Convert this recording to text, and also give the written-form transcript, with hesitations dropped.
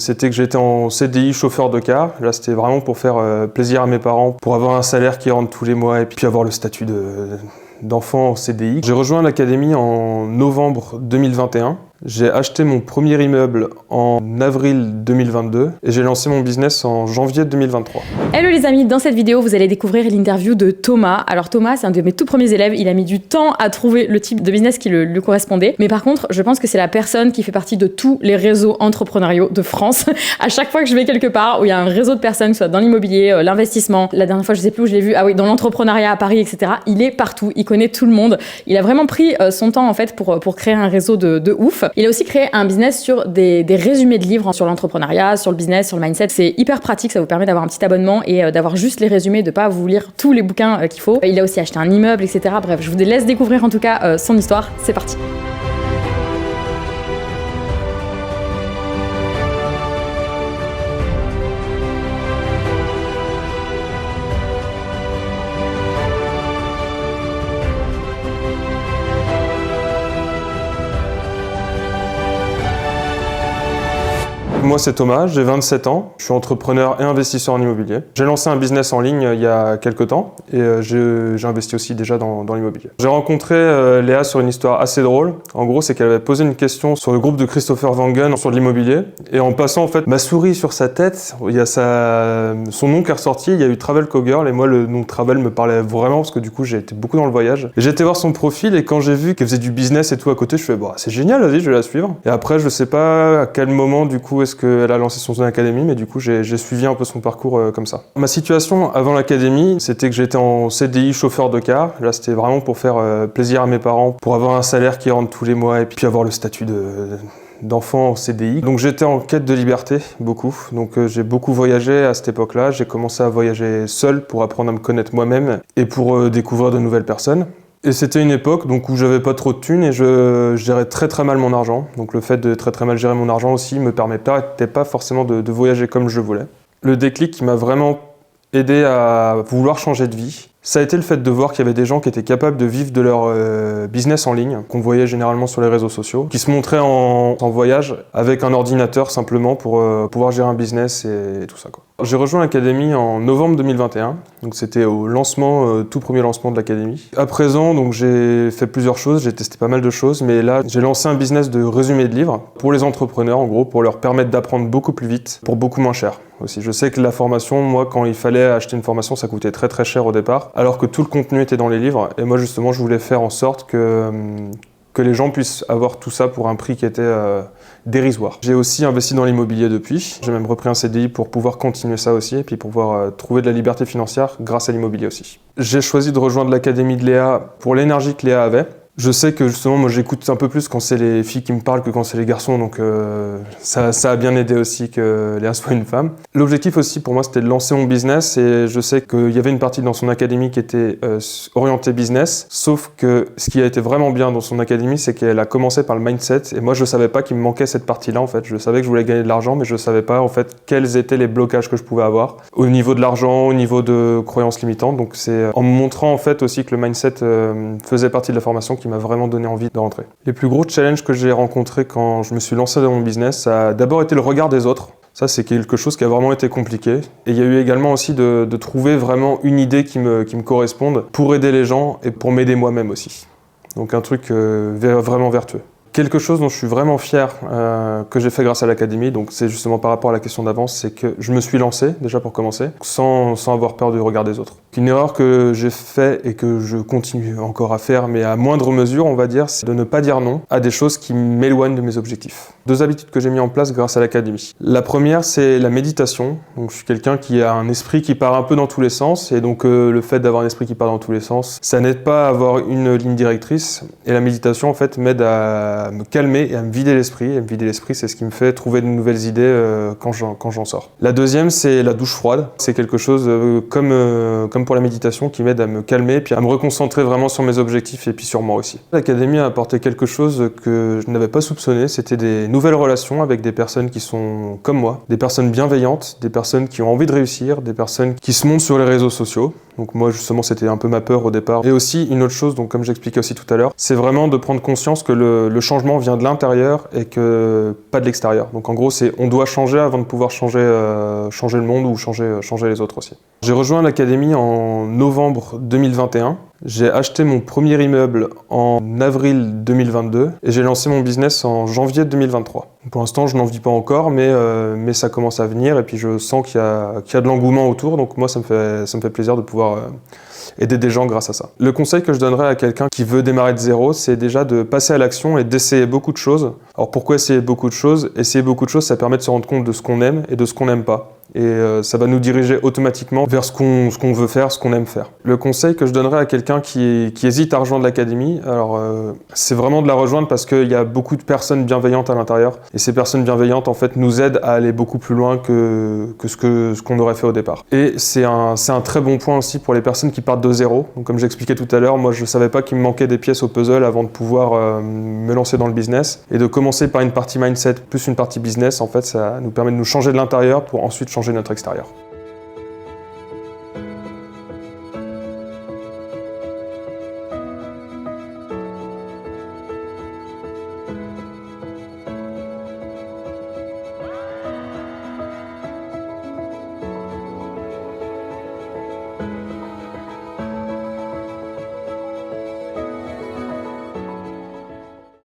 C'était que j'étais en CDI chauffeur de car. Là, c'était vraiment pour faire plaisir à mes parents, pour avoir un salaire qui rentre tous les mois et puis avoir le statut d'enfant en CDI. J'ai rejoint l'académie en novembre 2021. J'ai acheté mon premier immeuble en avril 2022 et j'ai lancé mon business en janvier 2023. Hello les amis, dans cette vidéo, vous allez découvrir l'interview de Thomas. Alors Thomas, c'est un de mes tout premiers élèves, il a mis du temps à trouver le type de business qui lui correspondait. Mais par contre, je pense que c'est la personne qui fait partie de tous les réseaux entrepreneuriaux de France. À chaque fois que je vais quelque part où il y a un réseau de personnes, soit dans l'immobilier, l'investissement, la dernière fois je sais plus où je l'ai vu, dans l'entrepreneuriat à Paris, etc. Il est partout, il connaît tout le monde. Il a vraiment pris son temps en fait pour créer un réseau de ouf. Il a aussi créé un business sur des résumés de livres sur l'entrepreneuriat, sur le business, sur le mindset. C'est hyper pratique, ça vous permet d'avoir un petit abonnement et d'avoir juste les résumés, de pas vous lire tous les bouquins qu'il faut. Il a aussi acheté un immeuble, etc. Bref, je vous laisse découvrir en tout cas son histoire. C'est parti. Moi, c'est Thomas, j'ai 27 ans, je suis entrepreneur et investisseur en immobilier. J'ai lancé un business en ligne il y a quelques temps et j'ai investi aussi déjà dans l'immobilier. J'ai rencontré Léa sur une histoire assez drôle. En gros, c'est qu'elle avait posé une question sur le groupe de Christopher Wangen sur l'immobilier et en passant en fait ma souris sur sa tête, il y a son nom qui est ressorti, il y a eu Travel Cowgirl et moi le nom Travel me parlait vraiment parce que du coup j'ai été beaucoup dans le voyage. J'ai été voir son profil et quand j'ai vu qu'elle faisait du business et tout à côté, je fais bah c'est génial, vas-y, je vais la suivre. Et après, je sais pas à quel moment du coup est-ce qu'elle a lancé son académie, mais du coup j'ai suivi un peu son parcours comme ça. Ma situation avant l'académie, c'était que j'étais en CDI chauffeur de car. Là, c'était vraiment pour faire plaisir à mes parents, pour avoir un salaire qui rentre tous les mois et puis avoir le statut d'enfant en CDI. Donc j'étais en quête de liberté, beaucoup. Donc j'ai beaucoup voyagé à cette époque-là. J'ai commencé à voyager seul pour apprendre à me connaître moi-même et pour découvrir de nouvelles personnes. Et c'était une époque donc, où j'avais pas trop de thunes et je gérais très très mal mon argent. Donc le fait de très très mal gérer mon argent aussi me permettait pas forcément de voyager comme je voulais. Le déclic qui m'a vraiment aidé à vouloir changer de vie, ça a été le fait de voir qu'il y avait des gens qui étaient capables de vivre de leur business en ligne, qu'on voyait généralement sur les réseaux sociaux, qui se montraient en voyage avec un ordinateur simplement pour pouvoir gérer un business et tout ça, quoi. J'ai rejoint l'académie en novembre 2021, donc c'était au lancement, tout premier lancement de l'académie. À présent, donc j'ai fait plusieurs choses, j'ai testé pas mal de choses, mais là j'ai lancé un business de résumé de livres pour les entrepreneurs, en gros, pour leur permettre d'apprendre beaucoup plus vite, pour beaucoup moins cher aussi. Je sais que la formation, moi, quand il fallait acheter une formation, ça coûtait très très cher au départ, alors que tout le contenu était dans les livres. Et moi, justement, je voulais faire en sorte que les gens puissent avoir tout ça pour un prix qui était dérisoire. J'ai aussi investi dans l'immobilier depuis. J'ai même repris un CDI pour pouvoir continuer ça aussi et puis pouvoir trouver de la liberté financière grâce à l'immobilier aussi. J'ai choisi de rejoindre l'académie de Léa pour l'énergie que Léa avait. Je sais que justement, moi j'écoute un peu plus quand c'est les filles qui me parlent que quand c'est les garçons, donc ça a bien aidé aussi que Léa soit une femme. L'objectif aussi pour moi c'était de lancer mon business et je sais qu'il y avait une partie dans son académie qui était orientée business, sauf que ce qui a été vraiment bien dans son académie c'est qu'elle a commencé par le mindset et moi je savais pas qu'il me manquait cette partie-là en fait. Je savais que je voulais gagner de l'argent mais je savais pas en fait quels étaient les blocages que je pouvais avoir au niveau de l'argent, au niveau de croyances limitantes. Donc c'est en me montrant en fait aussi que le mindset faisait partie de la formation qui m'a vraiment donné envie de rentrer. Les plus gros challenges que j'ai rencontrés quand je me suis lancé dans mon business, ça a d'abord été le regard des autres. Ça, c'est quelque chose qui a vraiment été compliqué. Et il y a eu également aussi de trouver vraiment une idée qui me corresponde pour aider les gens et pour m'aider moi-même aussi. Donc un truc vraiment vertueux. Quelque chose dont je suis vraiment fier que j'ai fait grâce à l'académie, donc c'est justement par rapport à la question d'avance, c'est que je me suis lancé, déjà pour commencer, sans avoir peur du regard des autres. Une erreur que j'ai fait et que je continue encore à faire, mais à moindre mesure, on va dire, c'est de ne pas dire non à des choses qui m'éloignent de mes objectifs. 2 habitudes que j'ai mis en place grâce à l'académie. La première, c'est la méditation. Donc je suis quelqu'un qui a un esprit qui part un peu dans tous les sens, et donc le fait d'avoir un esprit qui part dans tous les sens, ça n'aide pas à avoir une ligne directrice, et la méditation, en fait, m'aide à me calmer et à me vider l'esprit. Et me vider l'esprit, c'est ce qui me fait trouver de nouvelles idées quand j'en sors. La deuxième, c'est la douche froide. C'est quelque chose comme pour la méditation qui m'aide à me calmer puis à me reconcentrer vraiment sur mes objectifs et puis sur moi aussi. L'académie a apporté quelque chose que je n'avais pas soupçonné. C'était des nouvelles relations avec des personnes qui sont comme moi, des personnes bienveillantes, des personnes qui ont envie de réussir, des personnes qui se montrent sur les réseaux sociaux. Donc moi justement c'était un peu ma peur au départ. Et aussi une autre chose, donc comme j'expliquais aussi tout à l'heure, c'est vraiment de prendre conscience que le changement vient de l'intérieur et que pas de l'extérieur. Donc en gros on doit changer avant de pouvoir changer le monde ou changer les autres aussi. J'ai rejoint l'académie en novembre 2021. J'ai acheté mon premier immeuble en avril 2022 et j'ai lancé mon business en janvier 2023. Pour l'instant, je n'en vis pas encore, mais ça commence à venir et puis je sens qu'il y a de l'engouement autour. Donc moi, ça me fait plaisir de pouvoir aider des gens grâce à ça. Le conseil que je donnerais à quelqu'un qui veut démarrer de zéro, c'est déjà de passer à l'action et d'essayer beaucoup de choses. Alors pourquoi essayer beaucoup de choses? Essayer beaucoup de choses, ça permet de se rendre compte de ce qu'on aime et de ce qu'on n'aime pas. Et ça va nous diriger automatiquement vers ce qu'on veut faire, ce qu'on aime faire. Le conseil que je donnerais à quelqu'un qui hésite à rejoindre l'académie, alors c'est vraiment de la rejoindre parce qu'il y a beaucoup de personnes bienveillantes à l'intérieur. Et ces personnes bienveillantes, en fait, nous aident à aller beaucoup plus loin que ce qu'on aurait fait au départ. Et c'est un très bon point aussi pour les personnes qui partent de zéro. Donc, comme j'expliquais tout à l'heure, moi je ne savais pas qu'il me manquait des pièces au puzzle avant de pouvoir me lancer dans le business. Et de commencer par une partie mindset plus une partie business, en fait, ça nous permet de nous changer de l'intérieur pour ensuite changer notre extérieur.